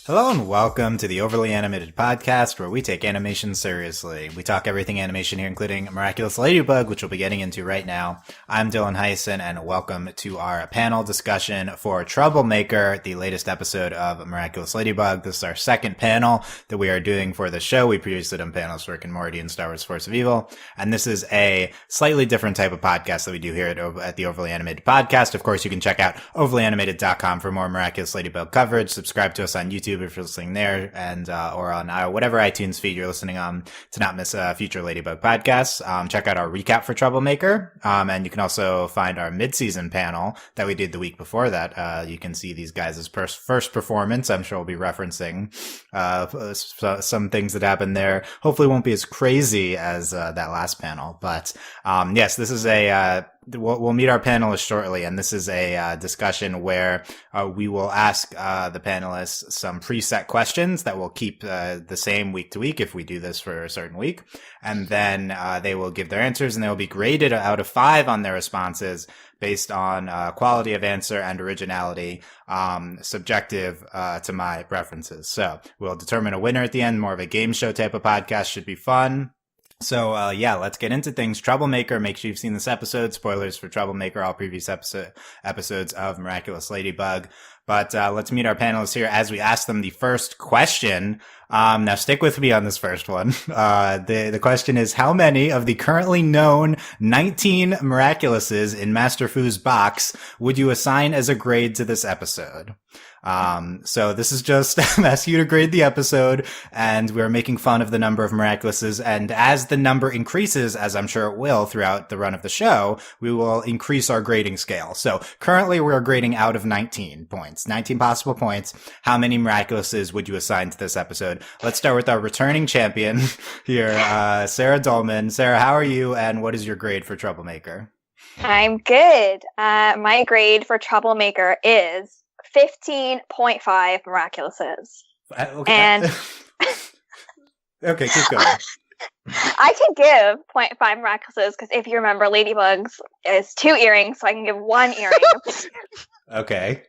Hello and welcome to the Overly Animated Podcast, where we take animation seriously. We talk everything animation here, including Miraculous Ladybug, which we'll be getting into right now. I'm Dylan Hysen, and welcome to our panel discussion for Troublemaker, the latest episode of Miraculous Ladybug. This is our second panel that we are doing for the show. We previously done panels for Rick and Morty and Star Wars Force of Evil, and this is a slightly different type of podcast that we do here at the Overly Animated Podcast. Of course, you can check out overlyanimated.com for more Miraculous Ladybug coverage. Subscribe to us on YouTube if you're listening there, and or on whatever iTunes feed you're listening on to not miss future Ladybug podcasts. Check out our recap for Troublemaker, and you can also find our mid-season panel that we did the week before that. You can see these guys' first performance. I'm sure we'll be referencing some things that happened there. Hopefully won't be as crazy as that last panel, but yes, this is we'll meet our panelists shortly, and this is a discussion where we will ask the panelists some preset questions that will keep the same week to week if we do this for a certain week, and then they will give their answers, and they will be graded out of 5 on their responses based on quality of answer and originality, subjective to my preferences. So we'll determine a winner at the end. More of a game show type of podcast. Should be fun. So, yeah, let's get into things. Troublemaker, make sure you've seen this episode. Spoilers for Troublemaker, all previous episodes of Miraculous Ladybug. But let's meet our panelists here as we ask them the first question. Now stick with me on this first one. The question is, how many of the currently known 19 Miraculouses in Master Fu's box would you assign as a grade to this episode? So this is just, I'm asking you to grade the episode, and we're making fun of the number of Miraculouses, and as the number increases, as I'm sure it will throughout the run of the show, we will increase our grading scale. So currently we're grading out of 19 points, 19 possible points. How many Miraculouses would you assign to this episode? Let's start with our returning champion here, Sarah Dolman. Sarah, how are you, and what is your grade for Troublemaker? I'm good. My grade for Troublemaker is 15.5 Miraculouses. Okay. And okay, keep going. I can give 0.5 Miraculouses because if you remember, Ladybug's is 2 earrings, so I can give 1 earring. Okay.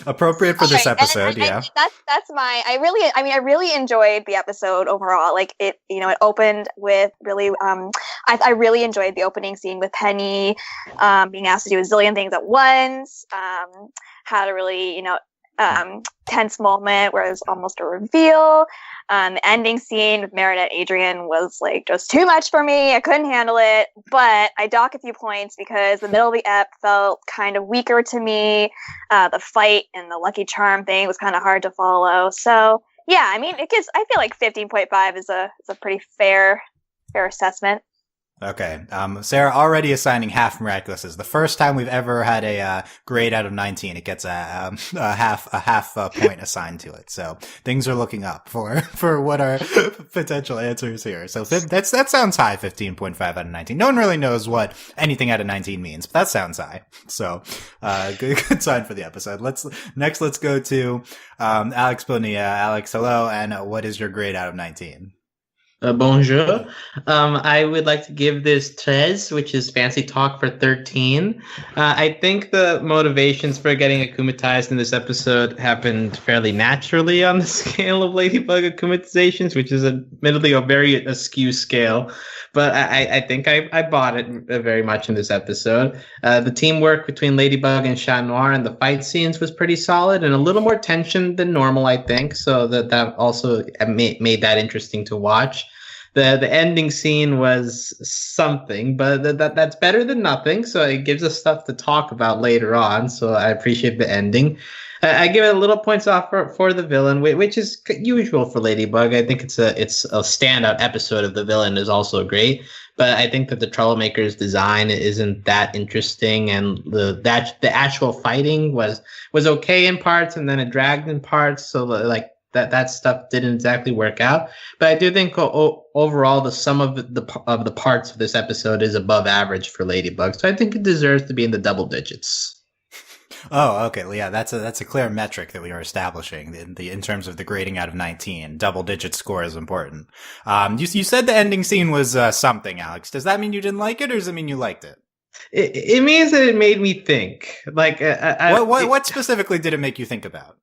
Appropriate for this episode, yeah. That's my. I really enjoyed the episode overall. Like it opened with really. I really enjoyed the opening scene with Penny, being asked to do a zillion things at once. Had a really tense moment where it was almost a reveal. The ending scene with Marinette Adrian was like just too much for me. I couldn't handle it, but I dock a few points because the middle of the ep felt kind of weaker to me. The fight and the Lucky Charm thing was kind of hard to follow. So yeah, I mean, I feel like 15.5 is a pretty fair assessment. Okay. Sarah already assigning half Miraculouses. The first time we've ever had a grade out of 19, it gets a half point assigned to it. So things are looking up for what our potential answers here. So that sounds high, 15.5 out of 19. No one really knows what anything out of 19 means, but that sounds high. So good sign for the episode. Let's go to Alex Bonilla. Alex, hello, and what is your grade out of 19? Bonjour. I would like to give this 13, which is fancy talk for 13. I think the motivations for getting akumatized in this episode happened fairly naturally on the scale of Ladybug akumatizations, which is admittedly a very askew scale. But I think I bought it very much in this episode. The teamwork between Ladybug and Chat Noir and the fight scenes was pretty solid and a little more tension than normal, I think. So that also made that interesting to watch. The ending scene was something, but that's better than nothing. So it gives us stuff to talk about later on. So I appreciate the ending. I give it a little points off for the villain, which is usual for Ladybug. I think it's a standout episode of the villain is also great. But I think that the Troublemaker's design isn't that interesting, and the actual fighting was okay in parts, and then it dragged in parts. So like that stuff didn't exactly work out. But I do think overall the sum of the parts of this episode is above average for Ladybug. So I think it deserves to be in the double digits. Oh, okay. Well, yeah, that's a clear metric that we are establishing in terms of the grading out of 19. Double digit score is important. You said the ending scene was something, Alex. Does that mean you didn't like it, or does it mean you liked it? It means that it made me think. Like, what specifically did it make you think about?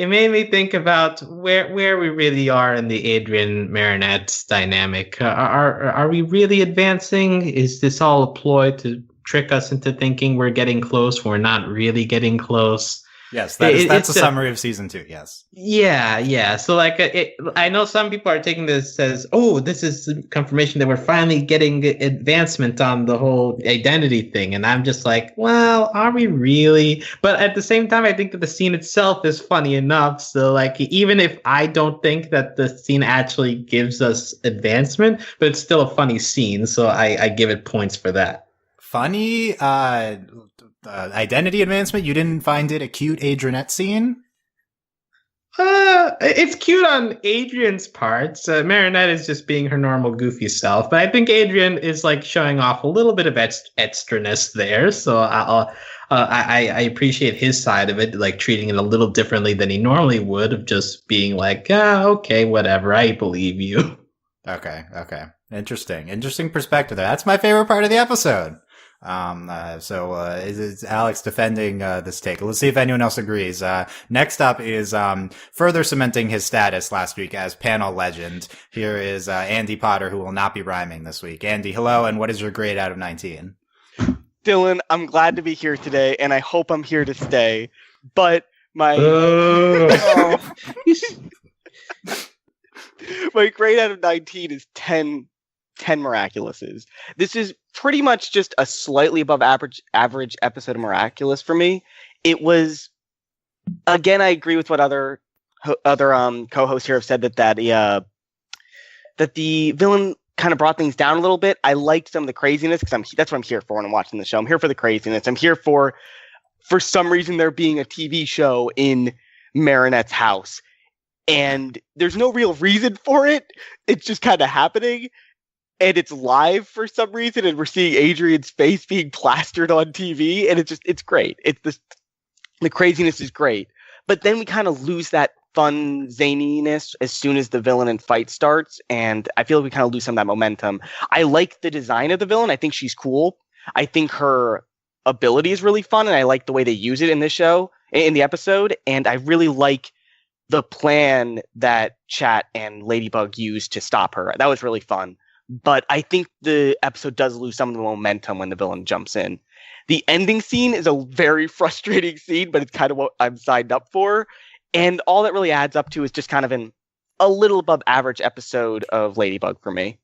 it made me think about where we really are in the Adrian Marinette dynamic. Are we really advancing? Is this all a ploy to trick us into thinking we're getting close? We're not really getting close. Yes, that's a summary of season 2. Yes. Yeah. So like, I know some people are taking this as, oh, this is confirmation that we're finally getting advancement on the whole identity thing, and I'm just like, well, are we really? But at the same time, I think that the scene itself is funny enough. So like, even if I don't think that the scene actually gives us advancement, but it's still a funny scene, so I give it points for that. Funny identity advancement. You didn't find it a cute Adrianette scene? It's cute on Adrian's parts. Marinette is just being her normal goofy self, but I think Adrian is like showing off a little bit of extraness there. So I appreciate his side of it, like treating it a little differently than he normally would, of just being like, okay, whatever, I believe you. Okay. Interesting perspective there. That's my favorite part of the episode. Is Alex defending this take? Let's see if anyone else agrees. Next up is further cementing his status last week as panel legend. Here is Andy Potter, who will not be rhyming this week. Andy, hello, and what is your grade out of 19? Dylan, I'm glad to be here today, and I hope I'm here to stay. But my my grade out of 19 is 10 Miraculouses. This is pretty much just a slightly above average episode of Miraculous for me. It was, again, I agree with what other co-hosts here have said that the villain kind of brought things down a little bit. I liked some of the craziness because that's what I'm here for when I'm watching the show. I'm here for the craziness. I'm here for some reason there being a TV show in Marinette's house, and there's no real reason for it. It's just kind of happening. And it's live for some reason, and we're seeing Adrian's face being plastered on TV, and it's great. The craziness is great. But then we kind of lose that fun zaniness as soon as the villain and fight starts, and I feel like we kind of lose some of that momentum. I like the design of the villain. I think she's cool. I think her ability is really fun, and I like the way they use it in this show, in the episode, and I really like the plan that Chat and Ladybug used to stop her. That was really fun. But I think the episode does lose some of the momentum when the villain jumps in. The ending scene is a very frustrating scene, but it's kind of what I'm signed up for. And all that really adds up to is just kind of a little above average episode of Ladybug for me.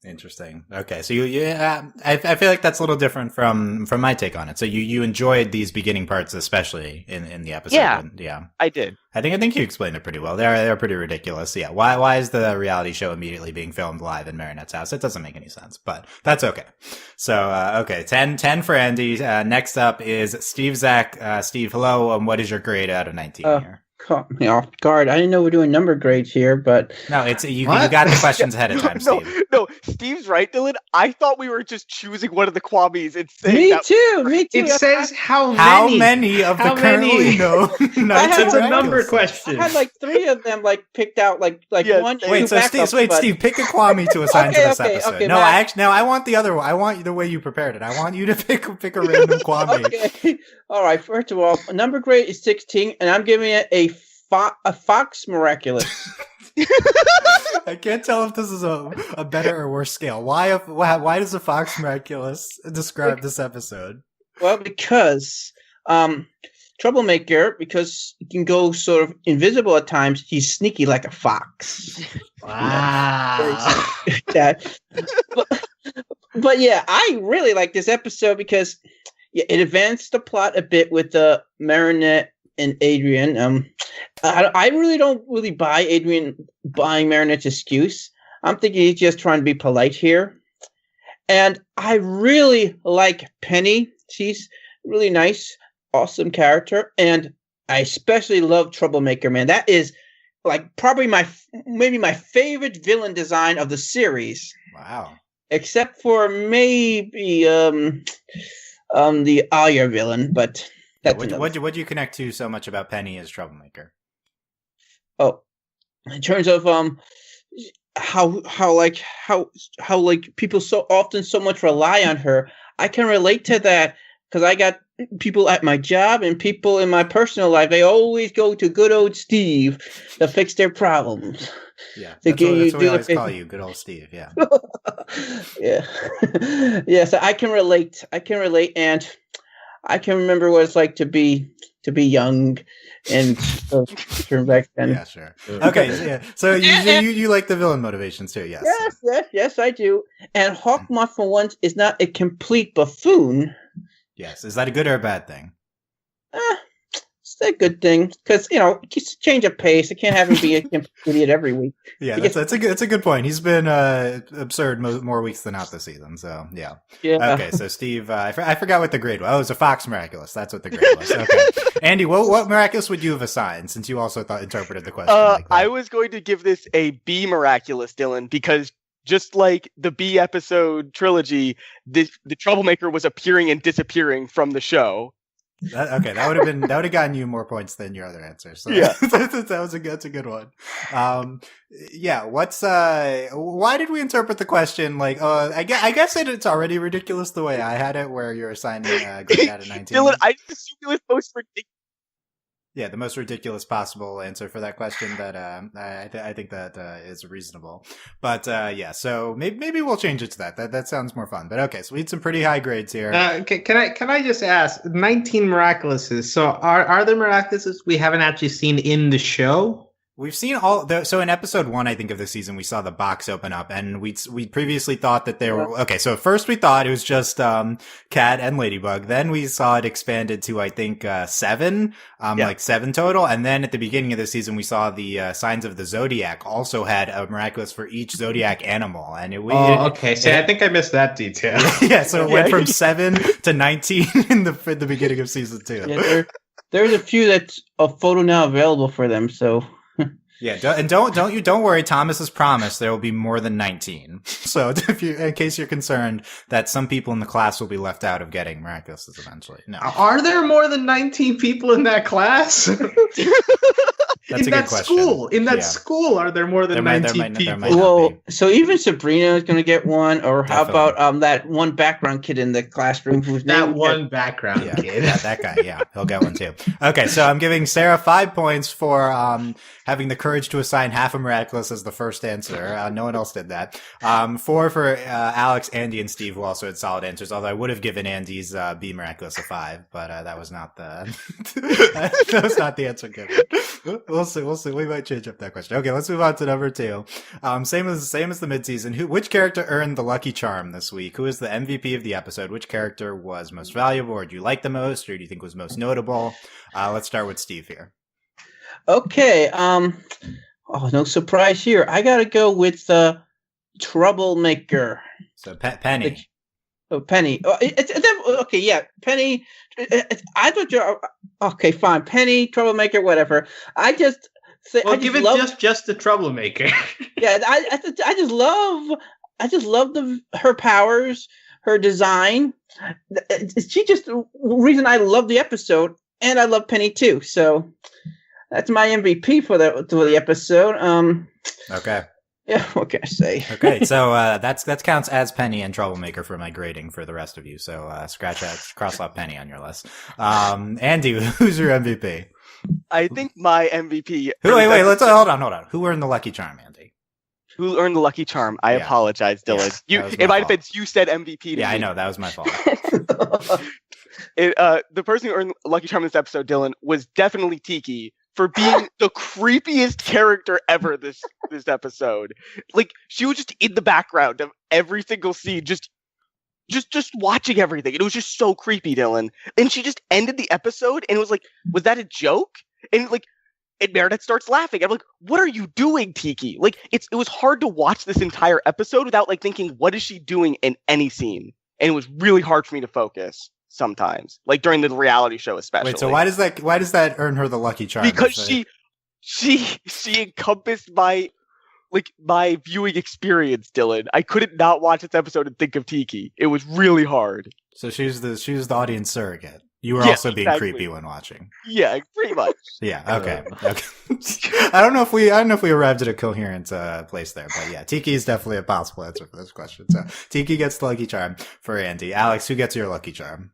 Interesting. Okay, so I feel like that's a little different from my take on it. So you enjoyed these beginning parts, especially in the episode. Yeah, I did. I think you explained it pretty well. They're pretty ridiculous. Yeah. Why is the reality show immediately being filmed live in Marinette's house? It doesn't make any sense, but that's okay. So okay, 10 for Andy. Next up is Steve Zach. Steve, hello. What is your grade out of 19 here? Caught me off guard. I didn't know we're doing number grades here, but no, it's you got the questions ahead of time, Steve. No, Steve's right, Dylan. I thought we were just choosing one of the Kwamis and saying me too. It says how many of the currently known. It's a number question. I had like 3 of them picked out like yeah, one. Wait, so Steve, pick a Kwami to assign to this episode. Okay, no, I want the other one. I want the way you prepared it. I want you to pick a random Kwami. Okay. All right. First of all, number grade is 16, and I'm giving it a Fox Miraculous. I can't tell if this is a better or worse scale. Why does a Fox Miraculous describe this episode? Well, because Troublemaker, because he can go sort of invisible at times, he's sneaky like a fox. Wow. But yeah, I really like this episode because it advanced the plot a bit with the Marinette and Adrian. I really don't buy Adrian buying Marinette's excuse. I'm thinking he's just trying to be polite here. And I really like Penny. She's really nice, awesome character. And I especially love Troublemaker, man. That is like probably maybe my favorite villain design of the series. Wow. Except for maybe the Aya villain, but what do you connect to so much about Penny as Troublemaker? Oh, in terms of how people so often so much rely on her, I can relate to that because I got people at my job and people in my personal life, they always go to good old Steve to fix their problems. Yeah, that's what we always call you, good old Steve. Yeah. Yeah. Yeah, so I can relate. And I can remember what it's like to be young and turn back then. Yeah, sure. Okay, so you like the villain motivations too, yes. Yes, I do. And Hawkmoth, for once, is not a complete buffoon. Yes. Is that a good or a bad thing? It's a good thing, because, just change of pace. I can't have him be a complete idiot every week. Yeah, that's a good point. He's been absurd more weeks than not this season, so yeah. Okay, so Steve, I forgot what the grade was. Oh, it was a Fox Miraculous. That's what the grade was. Okay. Andy, what Miraculous would you have assigned, since you also interpreted the question like that? I was going to give this a B Miraculous, Dylan, because just like the B episode trilogy, the Troublemaker was appearing and disappearing from the show. That would have gotten you more points than your other answers. So yeah, that's a good one. Yeah. Why did we interpret the question like? I guess it's already ridiculous the way I had it, where you're assigning grade out of 19. Dylan, I just assumed it was most ridiculous. Yeah, the most ridiculous possible answer for that question. That I think that is reasonable. But yeah, so maybe we'll change it to that. That sounds more fun. But okay, so we had some pretty high grades here. Can I just ask? 19 Miraculouses. So are there Miraculouses we haven't actually seen in the show? We've seen so in episode 1, I think, of the season, we saw the box open up, and we previously thought that there were, okay, so first we thought it was just, Cat and Ladybug. Then we saw it expanded to, I think, 7, like 7 total. And then at the beginning of the season, we saw the, Signs of the Zodiac also had a Miraculous for each Zodiac animal. And okay. So I think I missed that detail. Yeah. So it went from 7 to 19 in the beginning of season 2. Yeah, there's a few that's a photo now available for them, so. Yeah, and don't worry. Thomas has promised there will be more than 19. So in case you're concerned that some people in the class will be left out of getting Miraculous eventually. No. Are there more than 19 people in that class? That's a good question. In that school, are there more than 19 people? Well, so even Sabrina is going to get one, or how about that one background kid in the classroom who's background kid? Yeah, that guy. Yeah, he'll get one too. Okay, so I'm giving Sarah 5 points for having the courage to assign half a Miraculous as the first answer. No one else did that. 4 for Alex, Andy, and Steve, who also had solid answers. Although I would have given Andy's B Miraculous a 5, but that was not the answer given. We'll see. We might change up that question. Okay, let's move on to number 2. Same as the midseason. Which character earned the lucky charm this week? Who is the MVP of the episode? Which character was most valuable, or do you like the most, or do you think was most notable? Let's start with Steve here. Okay. No surprise here. I gotta go with the Troublemaker. So Penny. Penny. Okay, yeah, Penny. I thought you're okay. Fine, Penny, Troublemaker, whatever. I just say. Well, give it just the Troublemaker. Yeah, I just love her powers, her design. She just the reason I love the episode, and I love Penny too. So that's my MVP for the episode. Okay. Yeah, what can I say? Okay, so that counts as Penny and Troublemaker for my grading for the rest of you. So cross out Penny on your list. Andy, who's your MVP? I think my MVP. Wait, let's hold on. Who earned the lucky charm, Andy? Who earned the lucky charm? I apologize, Dylan. In my defense, you said MVP. Yeah, I know, that was my fault. The person who earned the lucky charm in this episode, Dylan, was definitely Tiki, for being the creepiest character ever this episode. Like, she was just in the background of every single scene, just watching everything. It was just so creepy, Dylan. And she just ended the episode and it was like, was that a joke? And Meredith starts laughing. I'm like, what are you doing, Tiki? Like, it was hard to watch this entire episode without thinking, what is she doing in any scene? And it was really hard for me to focus. Sometimes, like during the reality show, especially. Wait, so why does that earn her the lucky charm? Because she encompassed my viewing experience, Dylan. I couldn't not watch this episode and think of Tiki. It was really hard. So she was the audience surrogate. You were also being creepy when watching. Yeah, pretty much. Yeah. Okay. I don't know if we arrived at a coherent place there, but yeah, Tiki is definitely a possible answer for this question. So Tiki gets the lucky charm for Andy. Alex, who gets your lucky charm?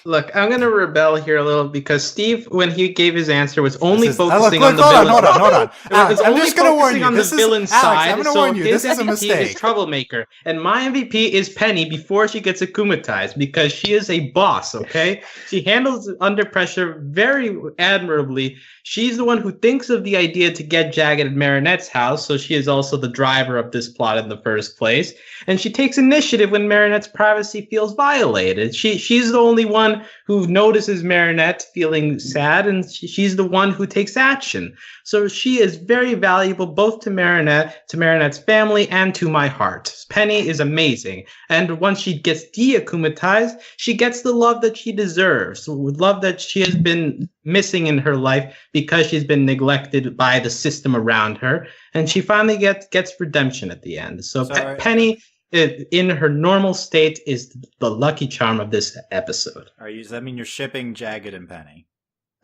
Look, I'm going to rebel here a little because Steve, when he gave his answer, was only focusing look, on the hold villain. Hold on. Alex, I'm only just going to warn focusing you. on This the is villain's Alex. side. I'm going to So warn you. This his is a MVP mistake. is Troublemaker, and my MVP is Penny before she gets akumatized because she is a boss. Okay, she handles under pressure very admirably. She's the one who thinks of the idea to get Jagged at Marinette's house, so she is also the driver of this plot in the first place. And she takes initiative when Marinette's privacy feels violated. She's the only one who notices Marinette feeling sad, and she's the one who takes action. So she is very valuable both to Marinette, to Marinette's family, and to my heart. Penny is amazing. And once she gets de-akumatized, she gets the love that she deserves, love that she has been missing in her life because she's been neglected by the system around her. And she finally gets redemption at the end. So Penny, in her normal state, is the lucky charm of this episode. Does that mean you're shipping Jagged and Penny?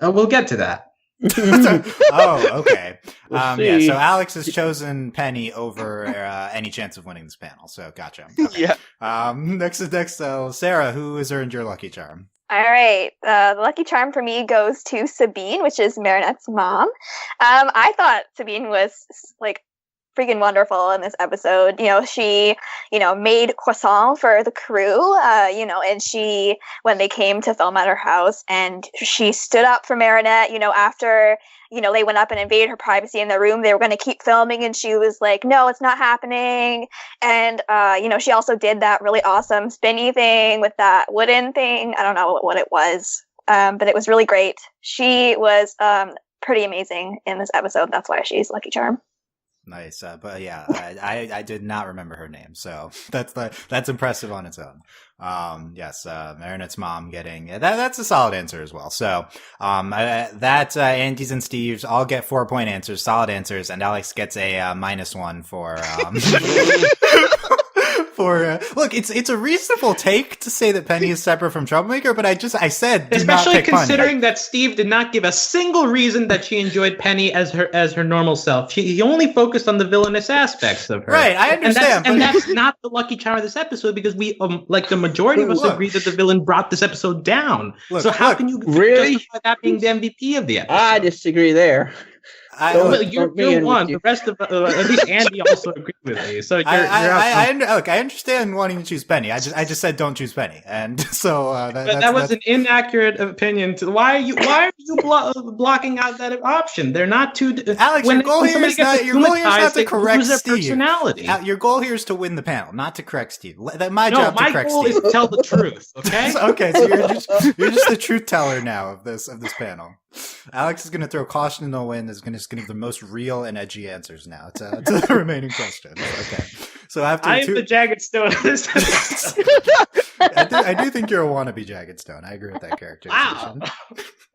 We'll get to that. Oh, okay. We'll see. So Alex has chosen Penny over any chance of winning this panel. So gotcha. Okay. Yeah. Next, Sarah, who has earned your lucky charm? All right. The lucky charm for me goes to Sabine, which is Marinette's mom. I thought Sabine was like freaking wonderful in this episode. She, made croissant for the crew, and she, when they came to film at her house, and she stood up for Marinette, after, they went up and invaded her privacy in the room. They were going to keep filming, and she was like, no, it's not happening. And, she also did that really awesome spinny thing with that wooden thing. I don't know what it was, but it was really great. She was pretty amazing in this episode. That's why she's lucky charm. Nice, but yeah, I did not remember her name, so that's impressive on its own. Yes, Marinette's mom getting that's a solid answer as well. So, Andy's and Steve's all get 4-point answers, solid answers, and Alex gets a -1 for look, it's a reasonable take to say that Penny is separate from Troublemaker, but I said do especially not pick considering Penny. that Steve did not give a single reason that she enjoyed Penny as her normal self. He only focused on the villainous aspects of her. Right, I understand, and that's not the lucky charm of this episode because we like the majority of us agree that the villain brought this episode down. So how can you really justify that being the MVP of the episode? I disagree there. You're one. The rest of at least Andy also agreed with me. So I understand wanting to choose Penny. I just said don't choose Penny, and so that was an inaccurate opinion. Why are you blocking out that option? They're not too. Alex, your goal here is not to correct Steve. Personality. Your goal here is to win the panel, not to correct Steve. My job to correct Steve. My goal is to tell the truth. Okay. Okay, so you're just the truth teller now of this panel. Alex is going to throw caution in the wind. Is going to give the most real and edgy answers now to the remaining questions. Okay, so after I am the Jagged Stone of this episode. I do think you're a wannabe Jagged Stone. I agree with that characterization.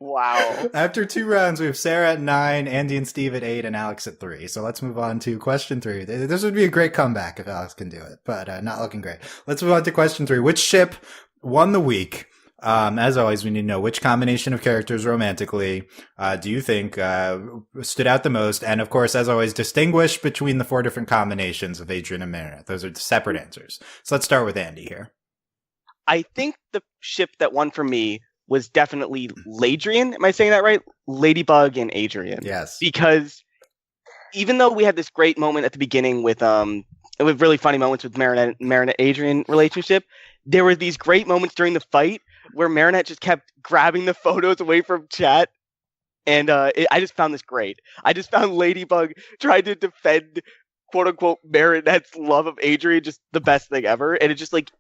Wow. After 2 rounds, we have Sarah at 9, Andy and Steve at 8, and Alex at 3. So let's move on to question 3. This would be a great comeback if Alex can do it, but not looking great. Let's move on to question 3. Which ship won the week? As always, we need to know which combination of characters romantically do you think stood out the most? And of course, as always, distinguish between the 4 different combinations of Adrian and Marinette. Those are separate answers. So let's start with Andy here. I think the ship that won for me was definitely Ladrian. Am I saying that right? Ladybug and Adrian. Yes. Because even though we had this great moment at the beginning with really funny moments with Marinette Adrian relationship, there were these great moments during the fight where Marinette just kept grabbing the photos away from chat. And I just found this great. I just found Ladybug trying to defend, quote unquote, Marinette's love of Adrian just the best thing ever. And it just like,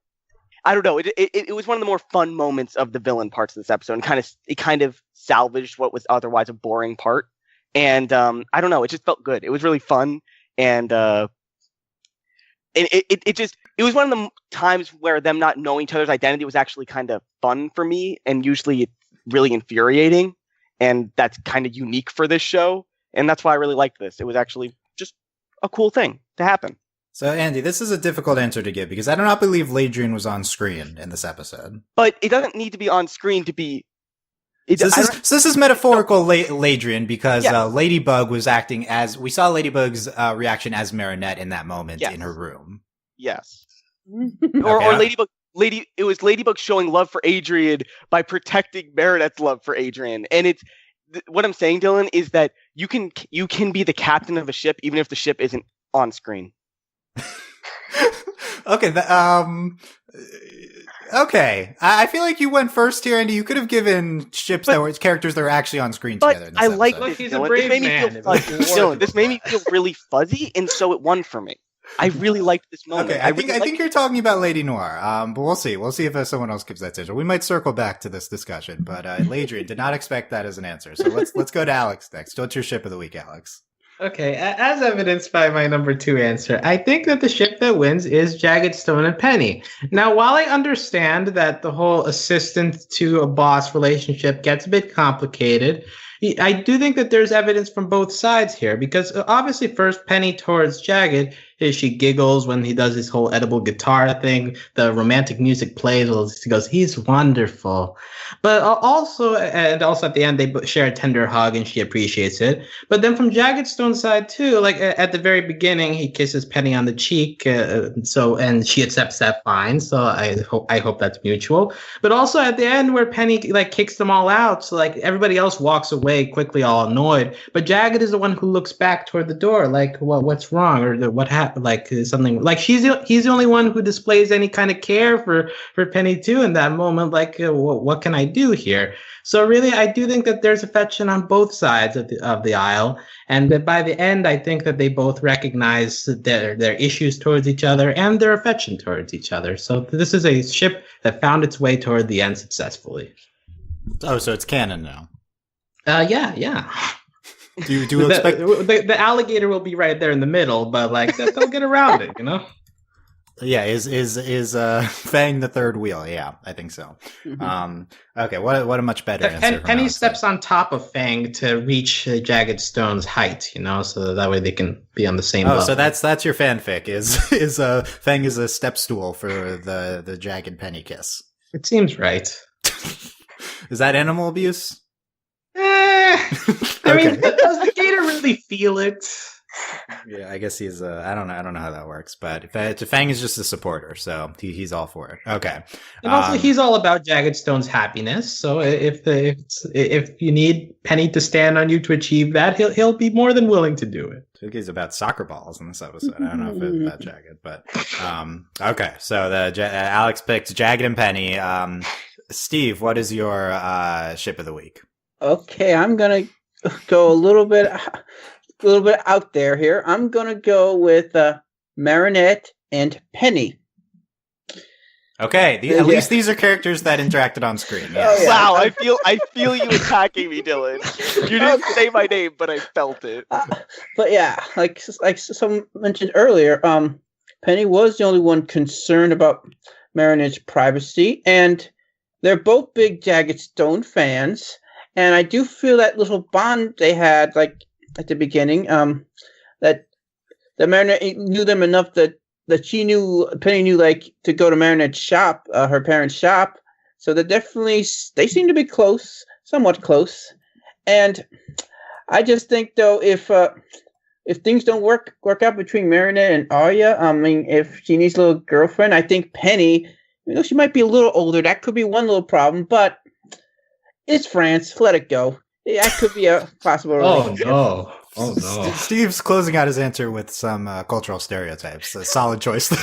I don't know. It was one of the more fun moments of the villain parts of this episode, and it kind of salvaged what was otherwise a boring part. And I don't know. It just felt good. It was really fun, and it was one of the times where them not knowing each other's identity was actually kind of fun for me, and usually it's really infuriating, and that's kind of unique for this show, and that's why I really liked this. It was actually just a cool thing to happen. So, Andy, this is a difficult answer to give because I do not believe Ladrian was on screen in this episode. But it doesn't need to be on screen to be... This is metaphorical Ladrian because Ladybug was acting as... We saw Ladybug's reaction as Marinette in that moment in her room. Yes. Okay, Or Ladybug showing love for Adrian by protecting Marinette's love for Adrian. And it's what I'm saying, Dylan, is that you can be the captain of a ship even if the ship isn't on screen. Okay. Okay. I feel like you went first here, Andy. You could have given ships that were characters that were actually on screen together. In this I like episode. Look, he's Dylan. a brave This made me man. feel fuzzy. Dylan, this made me feel really fuzzy, and so it won for me. I really liked this moment. Okay, I think you're talking about Lady Noir. But we'll see. We'll see if someone else gives that answer. We might circle back to this discussion. But Ladrian did not expect that as an answer. So let's go to Alex next. What's your ship of the week, Alex? Okay, as evidenced by my number 2 answer, I think that the ship that wins is Jagged Stone and Penny. Now, while I understand that the whole assistant to a boss relationship gets a bit complicated, I do think that there's evidence from both sides here, because obviously first Penny towards Jagged is she giggles when he does his whole edible guitar thing. The romantic music plays. She goes, he's wonderful. But also at the end, they share a tender hug and she appreciates it. But then from Jagged Stone's side too, like at the very beginning, he kisses Penny on the cheek. And she accepts that fine. So I hope that's mutual. But also at the end where Penny like kicks them all out. So like everybody else walks away quickly, all annoyed. But Jagged is the one who looks back toward the door, like, what's wrong? Or what happened? Like something like he's the only one who displays any kind of care for Penny too in that moment. Like, what can I do here? So really, I do think that there's affection on both sides of the aisle, and that by the end, I think that they both recognize their issues towards each other and their affection towards each other. So this is a ship that found its way toward the end successfully. Oh, so it's canon now. Yeah. Do you expect the alligator will be right there in the middle, but like they'll get around it, you know? Yeah, is Fang the third wheel? Yeah, I think so. Mm-hmm. Okay, what a much better answer. Penny steps on top of Fang to reach Jagged Stone's height, you know, so that way they can be on the same level. So that's your fanfic is Fang is a step stool for the Jagged Penny kiss. It seems right. Is that animal abuse? I mean, does the gator really feel it? Yeah, I guess he's. I don't know how that works, but Fang is just a supporter, so he's all for it. Okay, and also he's all about Jagged Stone's happiness. So if you need Penny to stand on you to achieve that, he'll be more than willing to do it. I think he's about soccer balls in this episode. I don't know if it's about Jagged, but okay. So Alex picked Jagged and Penny. Steve, what is your ship of the week? Okay, I'm gonna go a little bit out there here. I'm gonna go with Marinette and Penny. Okay, at least these are characters that interacted on screen. Yes. Oh, yeah. Wow, I feel you attacking me, Dylan. You didn't say my name, but I felt it. But yeah, like someone mentioned earlier, Penny was the only one concerned about Marinette's privacy, and they're both big Jagged Stone fans. And I do feel that little bond they had, like at the beginning, that Marinette knew them enough that Penny knew, like, to go to Marinette's shop, her parents' shop. So they seem to be close, somewhat close. And I just think though, if things don't work out between Marinette and Arya, I mean, if she needs a little girlfriend, I think Penny, she might be a little older. That could be one little problem, but. It's France. Let it go. That could be a possible relationship. Oh no! Steve's closing out his answer with some cultural stereotypes. A solid choice.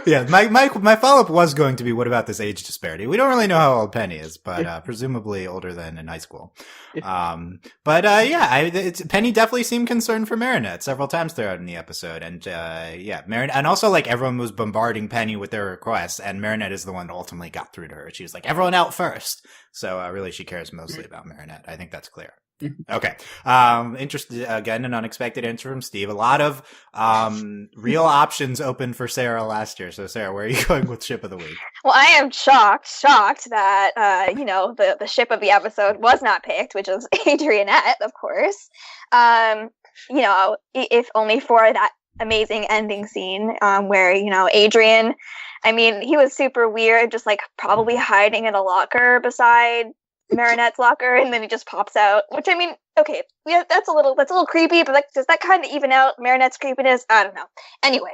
Yeah, my follow up was going to be, what about this age disparity? We don't really know how old Penny is, but presumably older than in high school. Penny definitely seemed concerned for Marinette several times throughout in the episode, and Marinette, and also like everyone was bombarding Penny with their requests, and Marinette is the one that ultimately got through to her. She was like, everyone out first. So really, she cares mostly about Marinette. I think that's clear. Okay. Interested again, an unexpected answer from Steve. A lot of real options open for Sarah last year. So Sarah, where are you going with ship of the week? Well, I am shocked that the ship of the episode was not picked, which is Adrianette, of course. If only for that amazing ending scene where Adrian, I mean, he was super weird, just like probably hiding in a locker beside Marinette's locker, and then he just pops out, which, I mean, okay, yeah, that's a little creepy, but like, does that kind of even out Marinette's creepiness? I don't know. Anyway,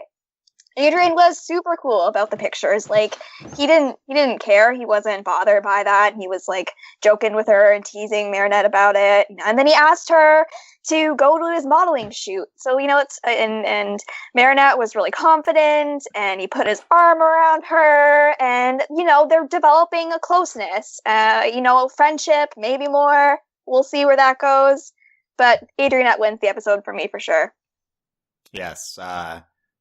Adrian was super cool about the pictures. Like he didn't care. He wasn't bothered by that. He was like joking with her and teasing Marinette about it. And then he asked her to go to his modeling shoot. So it's and Marinette was really confident, and he put his arm around her, and they're developing a closeness. Friendship, maybe more. We'll see where that goes. But Adrianette wins the episode for me for sure. Yes.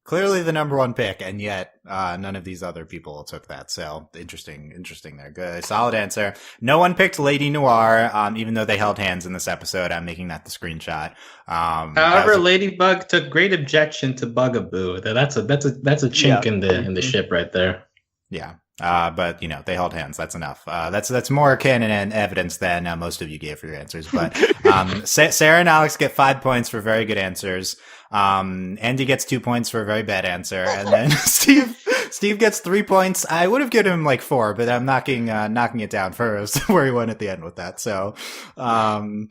Clearly the number one pick, and yet none of these other people took that. So interesting there. Good, solid answer. No one picked Lady Noir, even though they held hands in this episode. I'm making that the screenshot. However, Ladybug took great objection to Bugaboo. That's a chink in the ship right there. Yeah. But they held hands. That's enough. That's more canon and evidence than most of you gave for your answers. But Sarah and Alex get 5 points for very good answers. Andy gets 2 points for a very bad answer, and then Steve gets 3 points. I would have given him like 4, but I'm knocking it down first where he went at the end with that. So, I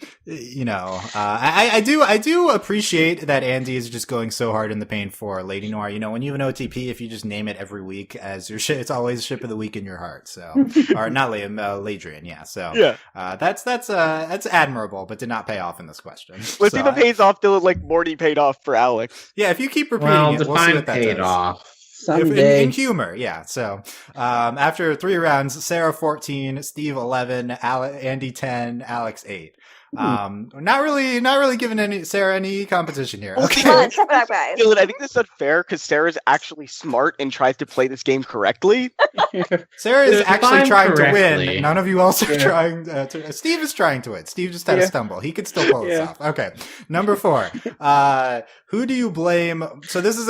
do appreciate that Andy is just going so hard in the paint for Lady Noir. When you have an OTP, if you just name it every week as your ship, it's always ship of the week in your heart. So, or not Ladrian, yeah. So, yeah. That's admirable, but did not pay off in this question. Let's see if it pays off till like Morty paid off for Alex. Yeah, if you keep repeating it, we'll see what that paid does. Off. In humor, yeah. So after 3 rounds, Sarah 14, Steve 11, Andy 10, Alex 8. Not really giving Sarah any competition here. Okay. Come on, step it up, guys. Dylan, I think this is unfair because Sarah's actually smart and tries to play this game correctly. Sarah is actually trying to correctly. win. None of you else are trying to. Steve is trying to win. Steve just had a stumble. He could still pull this off. Okay. Number 4. Who do you blame? So this is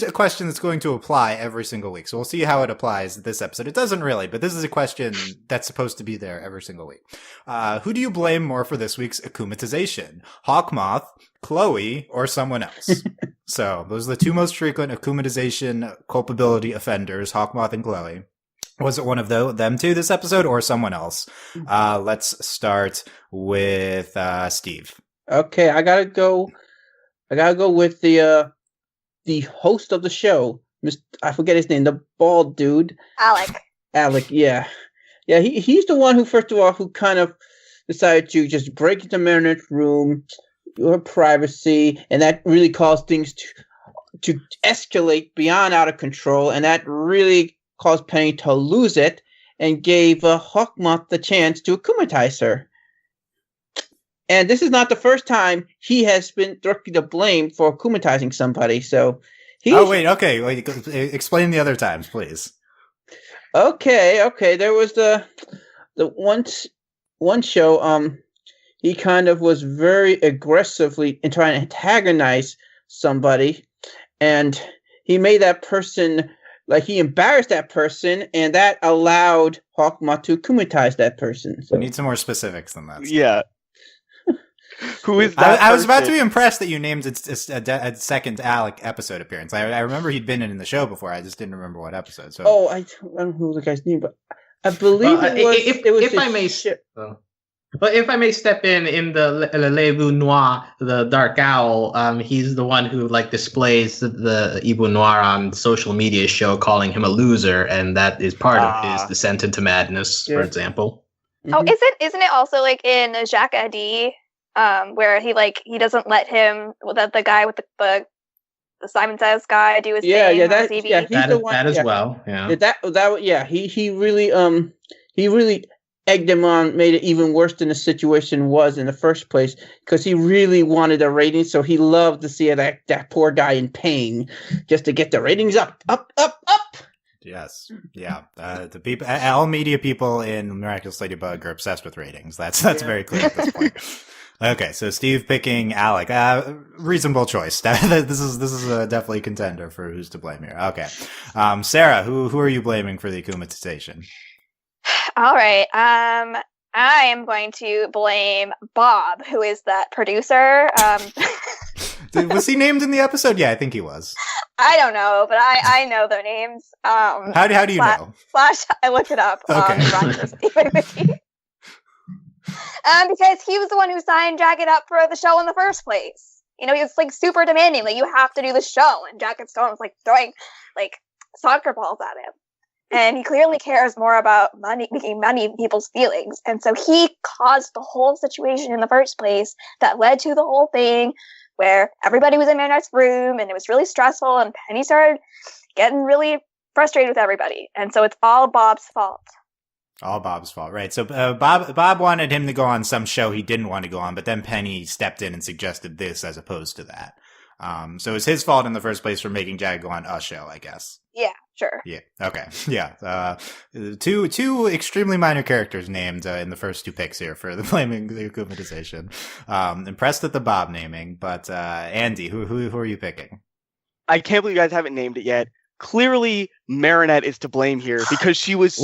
a question that's going to apply every single week. So we'll see how it applies this episode. It doesn't really, but this is a question that's supposed to be there every single week. Who do you blame more for this week's akumatization? Hawkmoth, Chloe, or someone else? So those are the 2 most frequent akumatization culpability offenders, Hawkmoth and Chloe. Was it one of them two this episode, or someone else? Let's start with Steve. Okay, I gotta go with the host of the show. I forget his name, the bald dude. Alec, yeah. Yeah, he's the one who, first of all, who kind of decided to just break into Marinette's room, her privacy, and that really caused things to escalate beyond out of control, and that really caused Penny to lose it and gave Hawkmoth the chance to akumatize her. And this is not the first time he has been directly to blame for akumatizing somebody. So wait, explain the other times, please. Okay. There was the one show. He kind of was very aggressively in trying to antagonize somebody, and he made that person he embarrassed that person, and that allowed Hawkmoth to akumatize that person. So we need some more specifics than that. Yeah. Who is that? I was about to be impressed that you named a second Alec episode appearance. I remember he'd been in the show before. I just didn't remember what episode. So I don't know the guy's name, but I believe it was. If I may step in the Lebu Noir, the Dark Owl, he's the one who displays the Ibu Noir on social media show, calling him a loser, and that is part of his descent into madness, for example. Mm-hmm. Oh, isn't it also in Jacques Adi, where he doesn't let him the guy with the Simon Says guy do his thing on TV? Yeah, he's the one, that as well. Yeah, he really egged him on, made it even worse than the situation was in the first place, because he really wanted a rating, so he loved to see that poor guy in pain just to get the ratings up. Yes, yeah. The people, all media people in Miraculous Ladybug are obsessed with ratings. That's very clear at this point. Okay, so Steve picking Alec, reasonable choice. This is definitely a contender for who's to blame here. Okay, Sarah, who are you blaming for the akumatization? All right. I am going to blame Bob, who is that producer. Was he named in the episode? Yeah, I think he was. I don't know, but I know their names. How do you know? I looked it up. Okay. Because he was the one who signed Jack It Up for the show in the first place. You know, he was like super demanding, like, you have to do the show. And Jagged Stone was like throwing like soccer balls at him. And he clearly cares more about making money in people's feelings. And so he caused the whole situation in the first place that led to the whole thing where everybody was in Marinette's room and it was really stressful and Penny started getting really frustrated with everybody. And so it's all Bob's fault. All Bob's fault, right? So Bob wanted him to go on some show he didn't want to go on, but then Penny stepped in and suggested this as opposed to that. So it's his fault in the first place for making Jagged go on a show, I guess. Yeah, sure. Yeah. Okay. Yeah. Two extremely minor characters named in the first two picks here for the blaming the akumatization. Impressed at the Bob naming, but Andy, who are you picking? I can't believe you guys haven't named it yet. Clearly, Marinette is to blame here because she was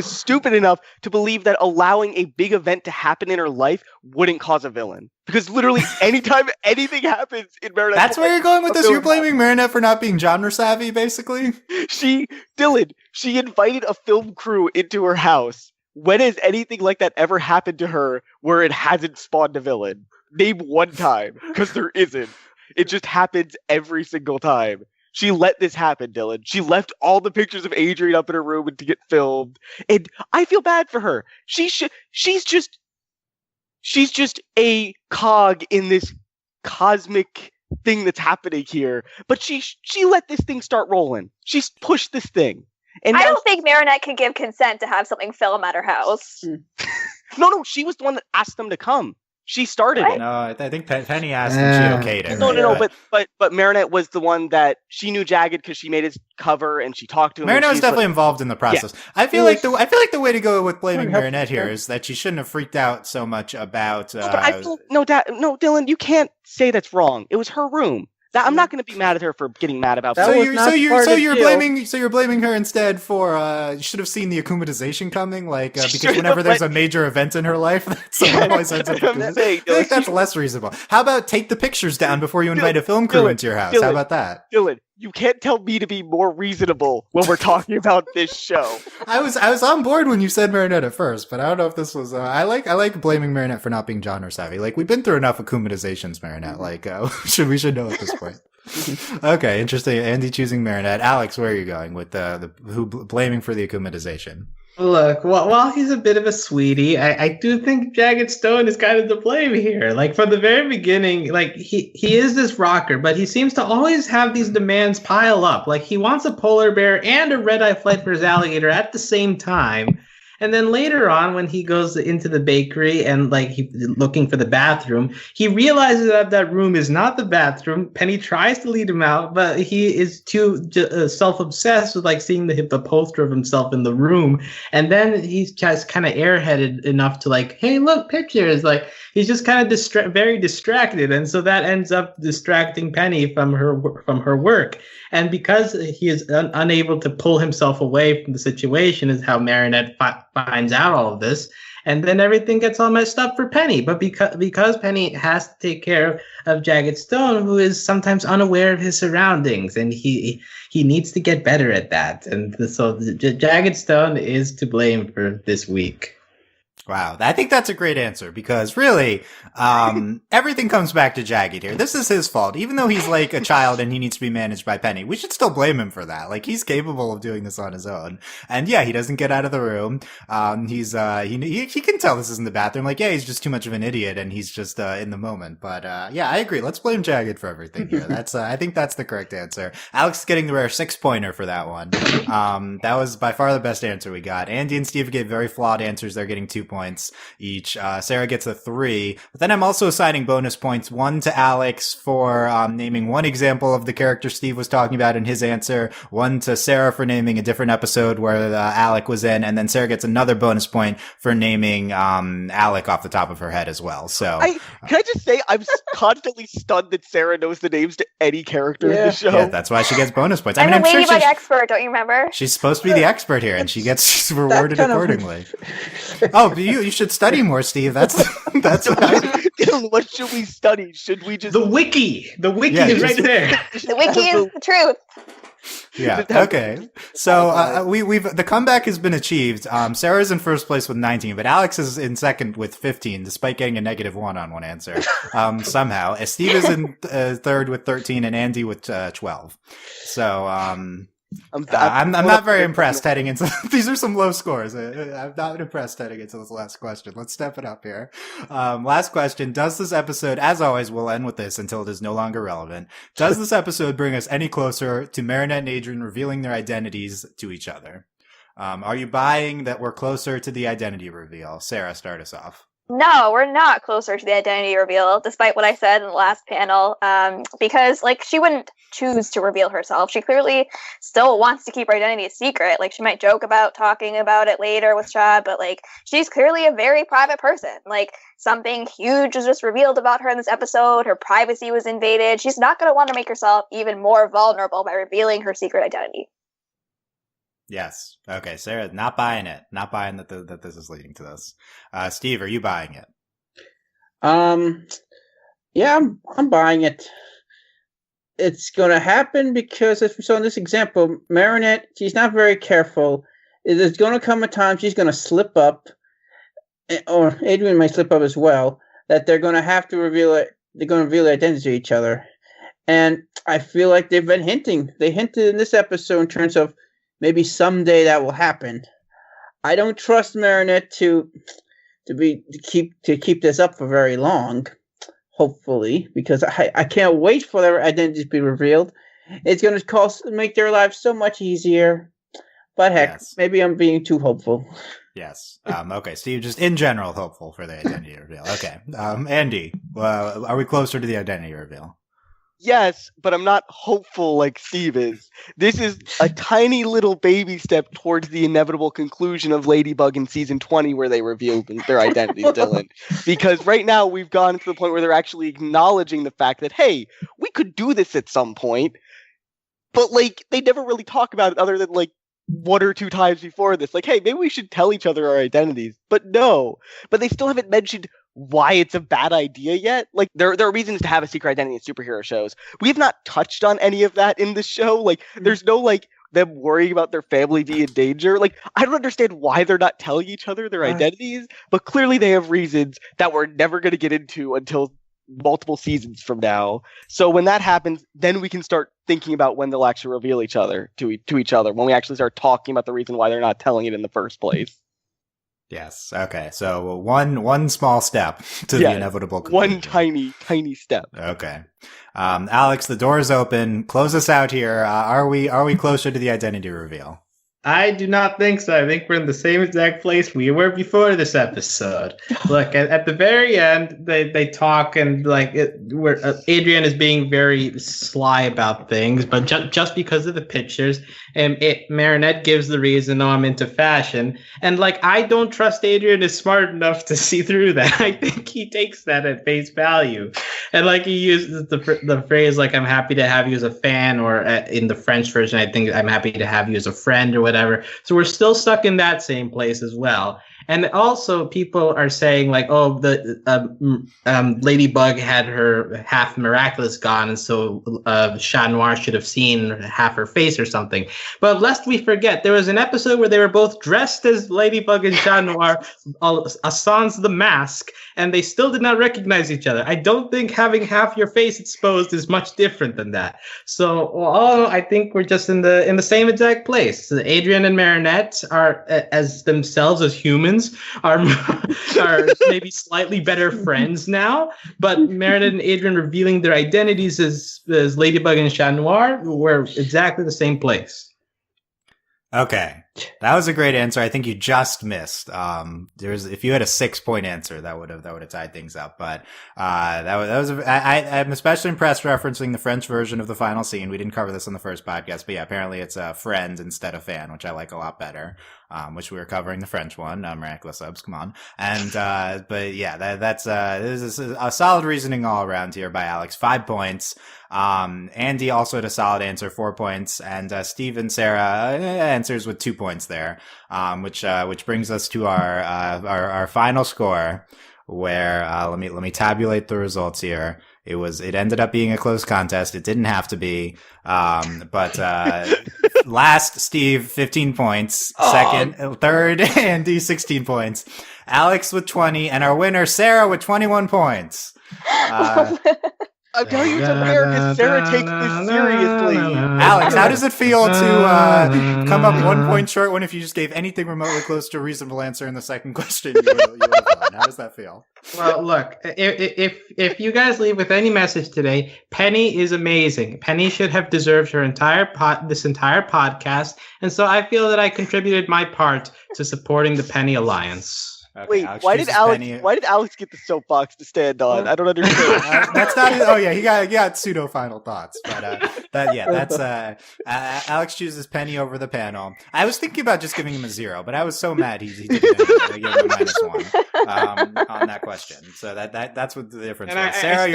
stupid enough to believe that allowing a big event to happen in her life wouldn't cause a villain. Because literally, anytime anything happens in Marinette, that's where you're going with this. You're blaming Marinette for not being genre savvy, basically. She invited a film crew into her house. When has anything like that ever happened to her where it hasn't spawned a villain? Name one time, because there isn't. It just happens every single time. She let this happen, Dylan. She left all the pictures of Adrian up in her room to get filmed. And I feel bad for her. She's just a cog in this cosmic thing that's happening here. But she let this thing start rolling. She's pushed this thing. And I don't think Marinette could give consent to have something film at her house. No, she was the one that asked them to come. She started it. No, I think Penny asked and she okayed it. No, but Marinette was the one that she knew Jagged because she made his cover and she talked to him. Marinette was definitely involved in the process. Yeah. I feel like the way to go with blaming Marinette here is that she shouldn't have freaked out so much about. No, Dylan, you can't say that's wrong. It was her room. I'm not going to be mad at her for getting mad about that. So you're blaming her instead for you should have seen the akumatization coming, because whenever there's a major event in her life, someone always ends up. I think that's less reasonable. How about take the pictures down before you invite a film crew into your house? How about that? Dylan, you can't tell me to be more reasonable when we're talking about this show. I was on board when you said Marinette at first, but I don't know if this was. I like blaming Marinette for not being genre savvy. Like, we've been through enough akumatizations, Marinette. Like, we should know at this point. Okay, interesting. Andy choosing Marinette. Alex, where are you going with who blaming for the akumatization? Look, while he's a bit of a sweetie, I do think Jagged Stone is kind of to blame here. Like, from the very beginning, like, he is this rocker, but he seems to always have these demands pile up. Like, he wants a polar bear and a red-eye flight for his alligator at the same time. And then later on, when he goes into the bakery and he's looking for the bathroom, he realizes that that room is not the bathroom. Penny tries to lead him out, but he is too self-obsessed with seeing the poster of himself in the room. And then he's just kind of airheaded enough to hey, look, pictures. He's just kind of very distracted, and so that ends up distracting Penny from her work. And because he is unable to pull himself away from the situation, is how Marinette finds out all of this, and then everything gets all messed up for Penny. But because Penny has to take care of Jagged Stone, who is sometimes unaware of his surroundings, and he needs to get better at that. And so Jagged Stone is to blame for this week. Wow, I think that's a great answer because really, everything comes back to Jagged here. This is his fault. Even though he's a child and he needs to be managed by Penny, we should still blame him for that. He's capable of doing this on his own. And yeah, he doesn't get out of the room. He can tell this isn't the bathroom. He's just too much of an idiot and he's just, in the moment. But, yeah, I agree. Let's blame Jagged for everything here. That's, I think that's the correct answer. Alex is getting the rare 6-pointer for that one. That was by far the best answer we got. Andy and Steve gave very flawed answers. They're getting 2 points each. Sarah gets a 3. But then I'm also assigning bonus points. 1 to Alex for naming one example of the character Steve was talking about in his answer. 1 to Sarah for naming a different episode where Alec was in. And then Sarah gets another bonus point for naming Alec off the top of her head as well. So can I just say I'm constantly stunned that Sarah knows the names to any character in the show. Yeah, that's why she gets bonus points. I'm a Ladybug expert, don't you remember? She's supposed to be the expert here, and she gets rewarded accordingly. Oh, you should study more, Steve. That's what should we study? Should we just the wiki? The wiki is right there. The wiki is the truth. Yeah. Just have- Okay. So we've the comeback has been achieved. Sarah's in first place with 19, but Alex is in second with 15, despite getting a -1 on one answer. Somehow, Steve is in third with 13, and Andy with 12. So I'm not very impressed heading into these are some low scores. I'm not impressed heading into this last question. Let's step it up here. Last question. Does this episode, as always, we'll end with this until it is no longer relevant. Does this episode bring us any closer to Marinette and Adrian revealing their identities to each other? Are you buying that we're closer to the identity reveal? Sarah, start us off. No, we're not closer to the identity reveal, despite what I said in the last panel. Because, like, she wouldn't choose to reveal herself. She clearly still wants to keep her identity a secret. Like, she might joke about talking about it later with Shad, but, like, she's clearly a very private person. Like, something huge was just revealed about her in this episode. Her privacy was invaded. She's not going to want to make herself even more vulnerable by revealing her secret identity. Yes. Okay, Sarah, not buying it. Not buying that that this is leading to this. Steve, are you buying it? Yeah, I'm buying it. It's going to happen because, as we saw in this example, Marinette, she's not very careful. There's going to come a time she's going to slip up, or Adrian might slip up as well, that they're going to have to reveal it. They're going to reveal their identity to each other. And I feel like they've been hinting. They hinted in this episode in terms of maybe someday that will happen. I don't trust Marinette to keep this up for very long. Hopefully, because I can't wait for their identities to be revealed. It's going to make their lives so much easier. But heck, Yes. Maybe I'm being too hopeful. Yes. Okay, Steve, just in general hopeful for the identity reveal. Okay. Andy, are we closer to the identity reveal? Yes, but I'm not hopeful like Steve is. This is a tiny little baby step towards the inevitable conclusion of Ladybug in season 20 where they reveal their identities, Dylan. Because right now we've gone to the point where they're actually acknowledging the fact that, hey, we could do this at some point. But, like, they never really talk about it other than, like, one or two times before this. Like, hey, maybe we should tell each other our identities. But no. But they still haven't mentioned why it's a bad idea yet. Like, there are reasons to have a secret identity in superhero shows. We have not touched on any of that in this show. Like, there's no, like, them worrying about their family being in danger. Like, I don't understand why they're not telling each other their identities, but clearly they have reasons that we're never going to get into until multiple seasons from now. So when that happens, then we can start thinking about when they'll actually reveal each other to each other, when we actually start talking about the reason why they're not telling it in the first place. Yes. Okay. So one small step to the inevitable conclusion. One tiny step. Okay. Alex, the door's open. Close us out here. Are we closer to the identity reveal? I do not think so. I think we're in the same exact place we were before this episode. Look, at the very end, they talk and Adrian is being very sly about things, but just because of the pictures, and Marinette gives the reason, "Oh, I'm into fashion," and I don't trust Adrian is smart enough to see through that. I think he takes that at face value, and he uses the phrase "I'm happy to have you as a fan," or in the French version, I think "I'm happy to have you as a friend," or whatever. So we're still stuck in that same place as well. And also people are saying Ladybug had her half Miraculous gone, and so Chat Noir should have seen half her face or something. But lest we forget, there was an episode where they were both dressed as Ladybug and Chat Noir, sans the mask, and they still did not recognize each other. I don't think having half your face exposed is much different than that. So I think we're just in the same exact place. So Adrian and Marinette are, as themselves, as humans, are maybe slightly better friends now, but Marinette and Adrian revealing their identities as Ladybug and Chat Noir were exactly the same place. Okay, that was a great answer. I think you just missed. If you had a 6-point answer, that would have tied things up. But I'm especially impressed referencing the French version of the final scene. We didn't cover this on the first podcast, but yeah, apparently it's a friend instead of fan, which I like a lot better. Which we were covering the French one, Miraculous Subs, come on. And, but yeah, this is a solid reasoning all around here by Alex. 5 points. Andy also had a solid answer, 4 points. And, Steve and Sarah answers with 2 points there. Which brings us to our final score where, let me tabulate the results here. It ended up being a close contest. It didn't have to be. But last, Steve, 15 points. Second, third, Andy, 16 points. Alex with 20, and our winner, Sarah, with 21 points. I'm telling you, it's rare because Sarah takes this seriously. Alex, how does it feel to come up 1 point short when if you just gave anything remotely close to a reasonable answer in the second question, you would have won? How does that feel? Well, look, if you guys leave with any message today, Penny is amazing. Penny should have deserved her entire podcast, and so I feel that I contributed my part to supporting the Penny Alliance. Okay, Wait, why did Alex get the soapbox to stand on? I don't understand. That's not. Oh yeah, he got pseudo final thoughts, but that's Alex chooses Penny over the panel. I was thinking about just giving him a 0, but I was so mad he did it anyway. I gave him a -1 on that question. So that's what the difference was. Sarah,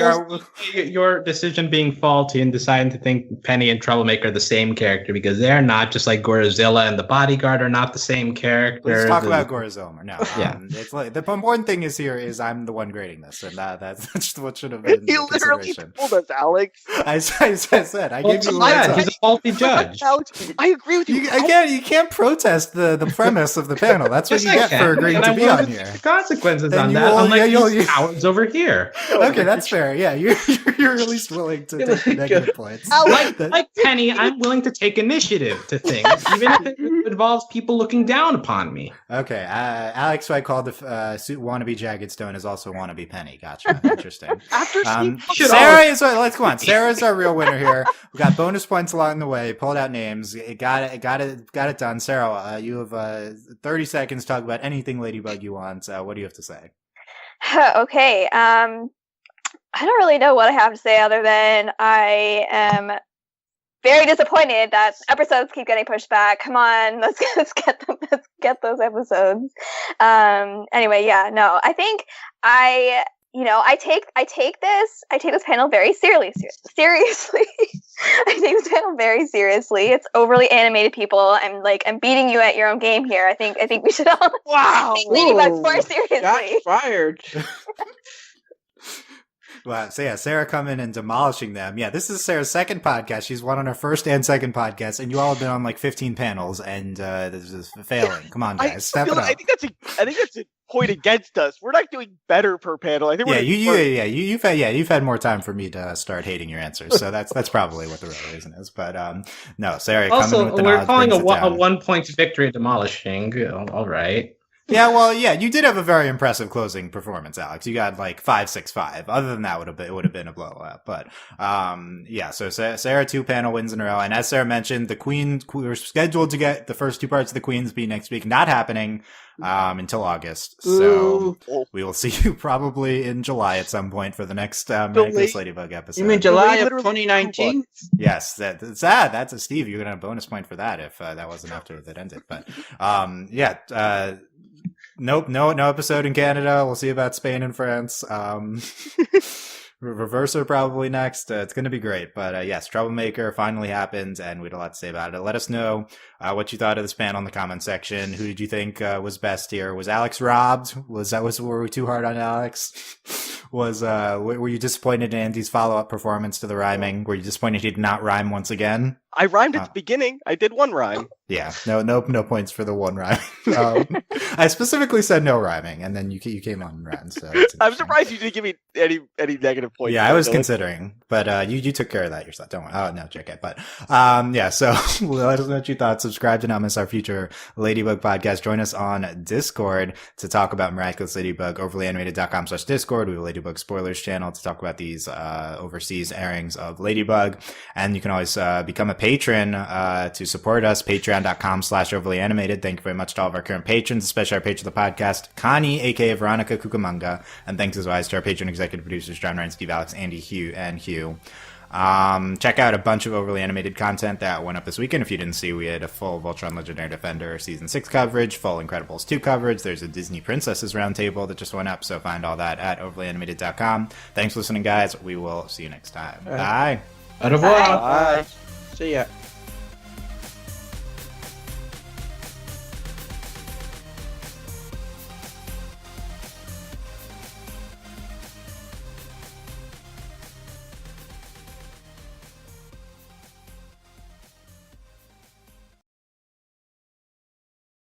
your decision being faulty and deciding to think Penny and Troublemaker are the same character because they're not, just like Gorizilla and the Bodyguard are not the same character. Let's talk about Gorizilla. No, yeah. It's like, the important thing is I'm the one grading this, and that's what should have been. You literally told us, Alex. I said I gave you. He's a faulty judge. Alex, I agree with you. You can't protest the premise of the panel. That's what you get for agreeing to be on here. The consequences on that, unlike these cowards over here. Okay, that's fair. Yeah, you're at least willing to take negative points. Like Penny, I'm willing to take initiative to things, even if it involves people looking down upon me. Okay, Alex, who I called the wannabe Jagged Stone, is also wannabe Penny. Gotcha. Interesting. Sarah is. Let's go on. Sarah's our real winner here. We got bonus points along the way. Pulled out names. Got it done. Sarah, you have 30 seconds to talk about anything Ladybug you want. What do you have to say? Okay. I don't really know what I have to say other than I am very disappointed that episodes keep getting pushed back. Come on, let's get them. Let's get those episodes. Anyway, yeah, no, I think I take this panel very seriously. I take this panel very seriously. It's overly animated people. I'm beating you at your own game here. I think we should all take Ladybug more seriously. Shots fired. Wow. So yeah, Sarah coming and demolishing them. Yeah, this is Sarah's second podcast. She's won on her first and second podcast, and you all have been on like 15 panels, and this is failing. Come on, guys, step it up. I think that's a point against us. We're not doing better per panel. I think you've had more time for me to start hating your answers, so that's probably what the real reason is. But no, Sarah. Also, we're calling a 1 point victory at demolishing. All right. Yeah, well, yeah, you did have a very impressive closing performance, Alex. You got like 5-6-5. Other than that, it would have been a blowout. But yeah, so Sarah 2 panel wins in a row, and as Sarah mentioned, we're scheduled to get the first 2 parts of the Queen's Bee next week. Not happening until August, so we will see you probably in July at some point for the next Miraculous Ladybug episode. You mean July of 2019? Yes, that's a Steve. You're gonna have a bonus point for that if that wasn't after that ended. But yeah. Nope, no episode in Canada. We'll see about Spain and France. Reverser probably next. It's going to be great. But yes, Troublemaker finally happened, and we had a lot to say about it. Let us know what you thought of this panel in the comment section. Who did you think was best here? Was Alex robbed? Were we too hard on Alex? Were you disappointed in Andy's follow-up performance to the rhyming? Were you disappointed he did not rhyme once again? I rhymed at the beginning. I did one rhyme. Yeah, no points for the one rhyme. I specifically said no rhyming, and then you came on and ran. So I'm surprised you didn't give me any negative points. Yeah, I was considering, but you took care of that yourself. Don't worry. Oh no, check it. But yeah, so let us know what you thought. Subscribe to not miss our future Ladybug podcast. Join us on Discord to talk about Miraculous Ladybug. Overlyanimated.com/Discord. We have a Ladybug spoilers channel to talk about these overseas airings of Ladybug, and you can always become a patron to support us. Patreon.com/overlyanimated. Thank you very much to all of our current patrons, especially our patron of the podcast, Connie, aka Veronica Cucamonga, and thanks as always to our patron executive producers, John Ryan, Steve, Alex, Andy, Hugh, and Hugh. Check out a bunch of Overly Animated content that went up this weekend. If you didn't see, we had a full Voltron Legendary Defender Season 6 coverage, full Incredibles 2 coverage. There's a Disney Princesses Roundtable that just went up, so find all that at overlyanimated.com. Thanks for listening, guys. We will see you next time. Bye. Au revoir. Bye. See ya.